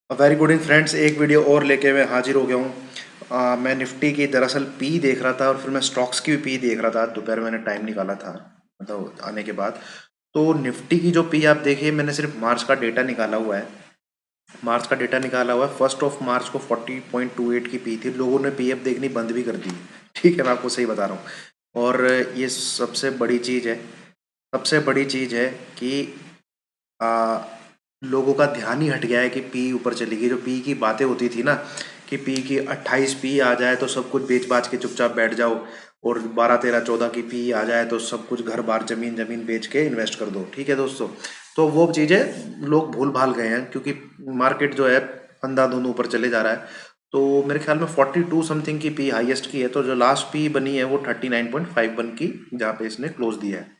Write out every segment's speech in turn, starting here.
Very good in friends, एक video और लेके मैं हाजिर हो गया हूँ। मैं निफ्टी की दरअसल पी देख रहा था और फिर मैं स्टॉक्स की भी पी देख रहा था। आज दोपहर मैंने टाइम निकाला था, मतलब आने के बाद। तो निफ्टी की जो पी आप देखिए, मैंने सिर्फ मार्च का डेटा निकाला हुआ है। मार्च का डेटा निकाला हुआ है। 1 मार्च को 40.28 की पी थी। लोगों ने पी एफ देखनी बंद भी कर दी। ठीक है, मैं आपको सही बता रहा हूँ। और ये सबसे बड़ी चीज़ है, सबसे बड़ी चीज़ है कि आ, लोगों का ध्यान ही हट गया है कि पी ऊपर चली गई। जो पी की बातें होती थी ना, कि पी की 28 पी आ जाए तो सब कुछ बेच बाच के चुपचाप बैठ जाओ, और 12 13 14 की पी आ जाए तो सब कुछ घर बार जमीन जमीन बेच के इन्वेस्ट कर दो। ठीक है दोस्तों, तो वो चीज़ें लोग भूल भाल गए हैं, क्योंकि मार्केट जो है अंधाधुंध ऊपर चले जा रहा है। तो मेरे ख्याल में 42 समथिंग की पी हाईएस्ट की है। तो जो लास्ट पी बनी है वो 39.51 की, जहाँ पे इसने क्लोज दिया है।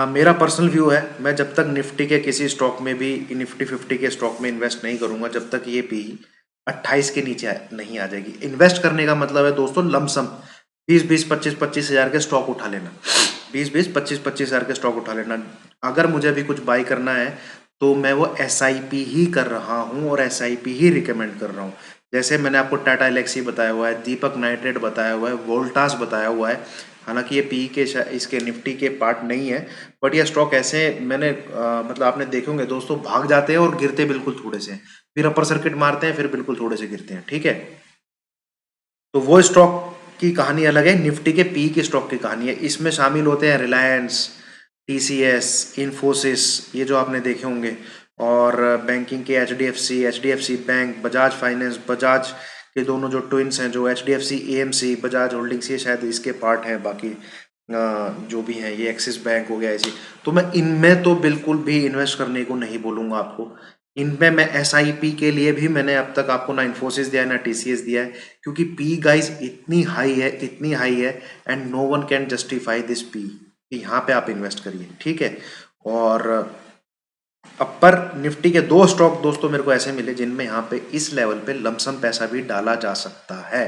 मेरा पर्सनल व्यू है, मैं जब तक निफ्टी के किसी स्टॉक में भी, निफ्टी 50 के स्टॉक में इन्वेस्ट नहीं करूंगा जब तक ये पी 28 के नीचे नहीं आ जाएगी। इन्वेस्ट करने का मतलब है दोस्तों लमसम 20-20 25-25 हजार के स्टॉक उठा लेना। 20-20 25-25 हजार के स्टॉक उठा लेना। अगर मुझे अभी कुछ बाई करना है तो मैं वो SIP ही कर रहा हूँ और SIP ही रिकमेंड कर रहा हूँ। जैसे मैंने आपको टाटा एलेक्सी बताया हुआ है, दीपक नाइट्रेट बताया हुआ है, वोल्टास बताया हुआ है। हालांकि ये पी के इसके निफ्टी के पार्ट नहीं है, बट ये स्टॉक ऐसे मैंने मतलब आपने देखे होंगे दोस्तों, भाग जाते हैं और गिरते बिल्कुल थोड़े से हैं, फिर अपर सर्किट मारते हैं, फिर बिल्कुल थोड़े से गिरते हैं। ठीक है, तो वो स्टॉक की कहानी अलग है, निफ्टी के पी के स्टॉक की कहानी है। इसमें शामिल होते हैं रिलायंस, TCS, इन्फोसिस, ये जो आपने देखे होंगे। और बैंकिंग के H D F C bank, Bajaj finance, Bajaj के दोनों जो ट्विंस हैं, जो HDFC AMC बजाज होल्डिंग्स, ये शायद इसके पार्ट हैं। बाकी जो भी हैं, ये एक्सिस बैंक हो गया ऐसी। तो मैं इनमें तो बिल्कुल भी इन्वेस्ट करने को नहीं बोलूँगा आपको। इनमें मैं SIP के लिए भी मैंने अब तक आपको ना इन्फोसिस दिया है ना TCS दिया है, क्योंकि पी गाइस इतनी हाई है, इतनी हाई है, and no one can justify this P कि यहाँ पे आप इन्वेस्ट करिए। ठीक है, और अपर निफ्टी के दो स्टॉक दोस्तों मेरे को ऐसे मिले जिनमें यहाँ पे इस लेवल पे लमसम पैसा भी डाला जा सकता है।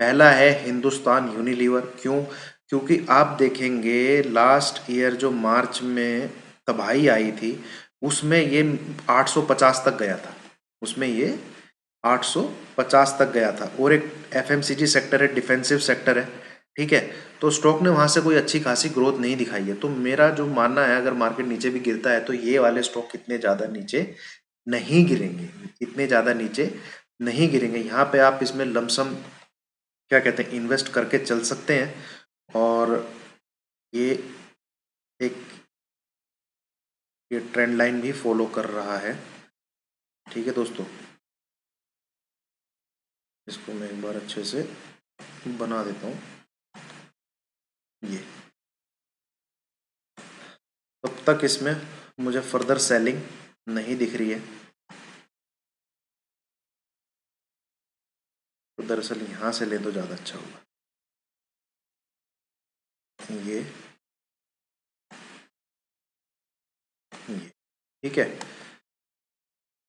पहला है हिंदुस्तान यूनिलीवर। क्यों? क्योंकि आप देखेंगे लास्ट ईयर जो मार्च में तबाही आई थी, उसमें ये 850 तक गया था। उसमें ये 850 तक गया था, और एक FMCG सेक्टर है, डिफेंसिव सेक्टर है। ठीक है, तो स्टॉक ने वहां से कोई अच्छी खासी ग्रोथ नहीं दिखाई है। तो मेरा जो मानना है, अगर मार्केट नीचे भी गिरता है तो ये वाले स्टॉक इतने ज़्यादा नीचे नहीं गिरेंगे, इतने ज़्यादा नीचे नहीं गिरेंगे। यहाँ पे आप इसमें लमसम क्या कहते हैं, इन्वेस्ट करके चल सकते हैं। और ये एक ये ट्रेंड लाइन भी फॉलो कर रहा है। ठीक है दोस्तों, इसको मैं एक बार अच्छे से बना देता हूँ। ये तब तक इसमें मुझे फर्दर सेलिंग नहीं दिख रही है, तो दरअसल यहाँ से ले तो ज़्यादा अच्छा होगा। ये ठीक है,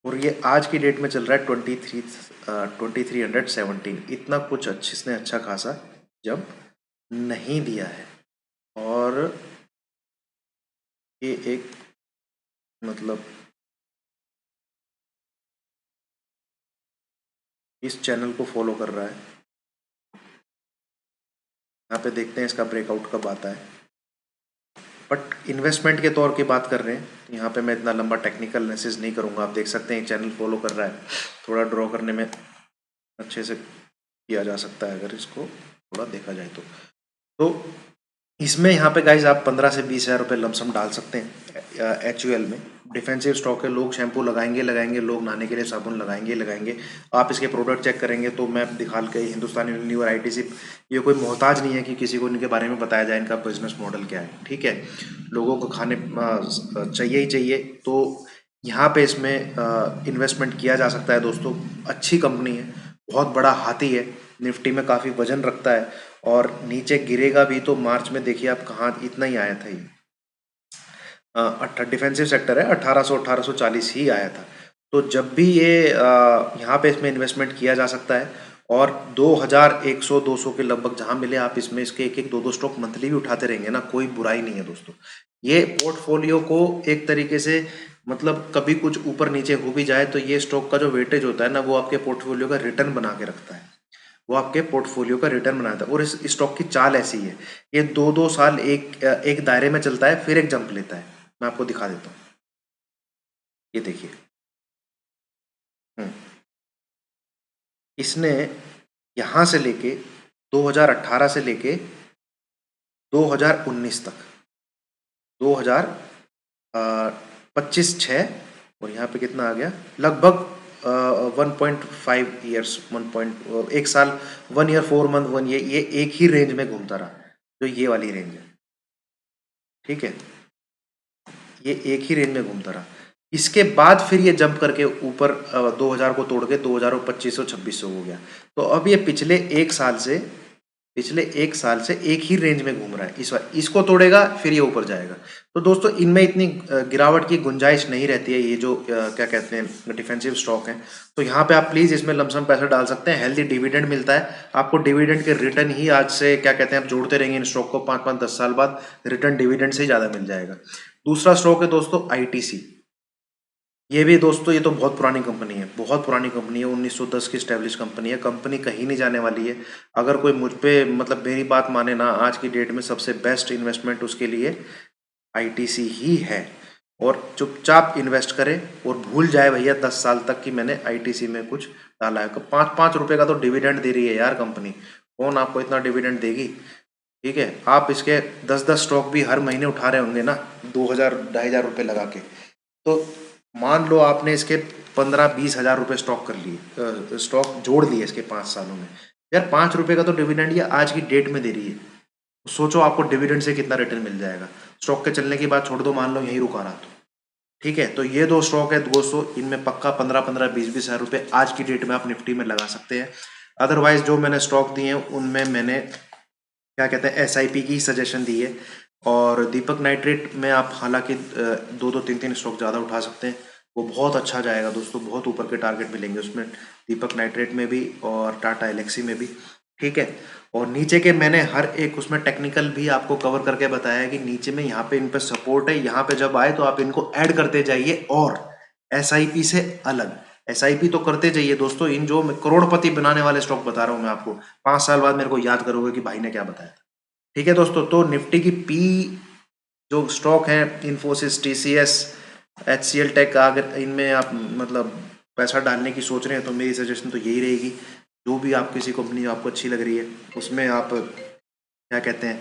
और ये आज की डेट में चल रहा है 2317। इतना कुछ अच्छे इसने अच्छा खासा जब नहीं दिया है। और ये एक मतलब इस चैनल को फॉलो कर रहा है। यहाँ पे देखते हैं इसका ब्रेकआउट कब आता है। बट इन्वेस्टमेंट के तौर की बात कर रहे हैं, तो यहाँ पे मैं इतना लंबा टेक्निकल एनालिसिस नहीं करूँगा। आप देख सकते हैं चैनल फॉलो कर रहा है, थोड़ा ड्रॉ करने में अच्छे से किया जा सकता है अगर इसको थोड़ा देखा जाए तो इसमें यहाँ पे गाइज आप 15 से 20 हज़ार रुपये लमसम डाल सकते हैं HUL में। डिफेंसिव स्टॉक है, लोग शैम्पू लगाएंगे, लोग नहाने के लिए साबुन लगाएंगे। आप इसके प्रोडक्ट चेक करेंगे तो मैं दिखा के, हिंदुस्तान यूनिलीवर, ITC, ये कोई मोहताज नहीं है कि किसी को इनके बारे में बताया जाए इनका बिजनेस मॉडल क्या है। ठीक है, लोगों को खाने चाहिए ही चाहिए, तो यहाँ पे इसमें इन्वेस्टमेंट किया जा सकता है दोस्तों। अच्छी कंपनी है, बहुत बड़ा हाथी है, निफ्टी में काफ़ी वजन रखता है, और नीचे गिरेगा भी तो मार्च में देखिए आप कहाँ, इतना ही आया था ये। डिफेंसिव सेक्टर है, 1840 ही आया था। तो जब भी ये यहाँ पे इसमें इन्वेस्टमेंट किया जा सकता है। और 2100 200 के लगभग जहाँ मिले, आप इसमें इसके एक एक दो दो स्टॉक मंथली भी उठाते रहेंगे ना, कोई बुराई नहीं है दोस्तों। ये पोर्टफोलियो को एक तरीके से मतलब कभी कुछ ऊपर नीचे हो भी जाए तो ये स्टॉक का जो वेटेज होता है ना, वो आपके पोर्टफोलियो का रिटर्न बना के रखता है, वो आपके पोर्टफोलियो का रिटर्न बनाता है। और इस स्टॉक की चाल ऐसी है, ये 2-2 साल एक दायरे में चलता है, फिर एक जंप लेता है। मैं आपको दिखा देता हूँ, ये देखिए। हम्म, इसने यहाँ से लेके 2018 से लेके 2019 तक, 2025-6, और यहाँ पे कितना आ गया, लगभग 1.5 ईयर्स, 1 साल, 1 ईयर 4 मंथ, ये एक ही रेंज में घूमता रहा, जो ये वाली रेंज है, ठीक है, ये एक ही रेंज में घूमता रहा। इसके बाद फिर ये जंप करके ऊपर 2000 को तोड़ के 2000 और 2500-2600 हो गया। तो अब ये पिछले एक साल से एक ही रेंज में घूम रहा है। इस बार इसको तोड़ेगा, फिर ये ऊपर जाएगा। तो दोस्तों इनमें इतनी गिरावट की गुंजाइश नहीं रहती है, ये जो क्या कहते हैं डिफेंसिव स्टॉक है। तो यहाँ पे आप प्लीज इसमें लमसम पैसा डाल सकते हैं, हेल्दी डिविडेंड मिलता है आपको। डिविडेंड के रिटर्न ही आज से क्या कहते हैं, आप जोड़ते रहेंगे इन स्टॉक को, 5-5 10 साल बाद रिटर्न डिविडेंड से ही ज्यादा मिल जाएगा। दूसरा स्टॉक है दोस्तों आईटीसी। ये भी दोस्तों, ये तो बहुत पुरानी कंपनी है, बहुत पुरानी कंपनी है, 1910 की स्टैब्लिश कंपनी है। कंपनी कहीं नहीं जाने वाली है। अगर कोई मुझ पे मतलब मेरी बात माने ना, आज की डेट में सबसे बेस्ट इन्वेस्टमेंट उसके लिए आईटीसी ही है। और चुपचाप इन्वेस्ट करे और भूल जाए भैया 10 साल तक कि मैंने आईटीसी में कुछ डाला है। 5-5 रुपए का तो डिविडेंड दे रही है यार कंपनी, कौन आपको इतना डिविडेंड देगी। ठीक है, आप इसके 10-10 स्टॉक भी हर महीने उठा रहे होंगे ना, 2000-2500 रुपये लगा के। तो मान लो आपने इसके 15-20 हज़ार रुपये स्टॉक कर लिए, स्टॉक जोड़ लिए इसके 5 सालों में। यार 5 रुपये का तो डिविडेंड ये आज की डेट में दे रही है। सोचो आपको डिविडेंड से कितना रिटर्न मिल जाएगा। स्टॉक के चलने की बात छोड़ दो, मान लो यहीं रुका रहा तो। ठीक है, तो ये 2 स्टॉक है दोस्तों, इनमें पक्का 15-15, 20-20 हज़ार रुपये आज की डेट में आप निफ्टी में लगा सकते हैं। अदरवाइज जो मैंने स्टॉक दिए हैं उनमें मैंने क्या कहते हैं एसआईपी की सजेशन दी है। और दीपक नाइट्रेट में आप हालांकि 2-2, 3-3 स्टॉक ज़्यादा उठा सकते हैं, वो बहुत अच्छा जाएगा दोस्तों, बहुत ऊपर के टारगेट मिलेंगे उसमें, दीपक नाइट्रेट में भी और टाटा एलेक्सी में भी। ठीक है, और नीचे के मैंने हर एक उसमें टेक्निकल भी आपको कवर करके बताया है कि नीचे में यहाँ पे इन पे सपोर्ट है, यहाँ पे जब आए तो आप इनको ऐड करते जाइए। और एसआईपी से अलग एसआईपी तो करते जाइए दोस्तों, इन जो मैं करोड़पति बनाने वाले स्टॉक बता रहा हूँ मैं आपको, 5 साल बाद मेरे को याद करोगे कि भाई ने क्या बताया था। ठीक है दोस्तों, तो निफ्टी की पी जो स्टॉक है, इन्फोसिस, टीसीएस, एचसीएल टेक, अगर इनमें आप मतलब पैसा डालने की सोच रहे हैं तो मेरी सजेशन तो यही रहेगी। जो भी आप किसी कंपनी आपको अच्छी लग रही है उसमें आप क्या कहते हैं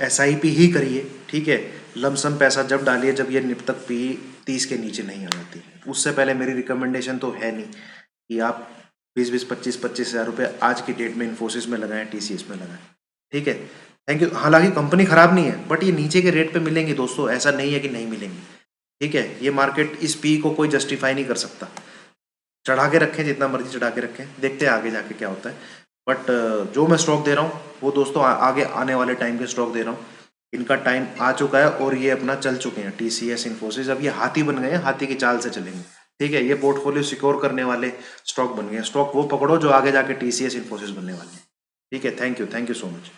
एसआईपी ही करिए। ठीक है, लमसम पैसा जब डालिए जब ये निफ्टी तक पी 30 के नीचे नहीं आ जाती। उससे पहले मेरी रिकमेंडेशन तो है नहीं कि आप 20-20, 25-25 हज़ार रुपये आज की डेट में इन्फोसिस में लगाएं, टीसीएस में लगाएं। ठीक है, थैंक यू। हालांकि कंपनी खराब नहीं है, बट ये नीचे के रेट पे मिलेंगी दोस्तों, ऐसा नहीं है कि नहीं मिलेंगी। ठीक है, ये मार्केट इस पी को कोई जस्टिफाई नहीं कर सकता। चढ़ा के रखें जितना मर्जी चढ़ा के रखें, देखते हैं आगे जाके क्या होता है। बट जो मैं स्टॉक दे रहा हूँ वो दोस्तों आगे आने वाले टाइम के स्टॉक दे रहा हूँ। इनका टाइम आ चुका है और ये अपना चल चुके हैं, टीसीएस, इन्फोसिस, अब ये हाथी बन गए हैं, हाथी की चाल से चलेंगे। ठीक है, ये पोर्टफोलियो सिक्योर करने वाले स्टॉक बन गए। स्टॉक वो पकड़ो जो आगे जाके टीसीएस, इन्फोसिस बनने वाले हैं। ठीक है, थैंक यू सो मच।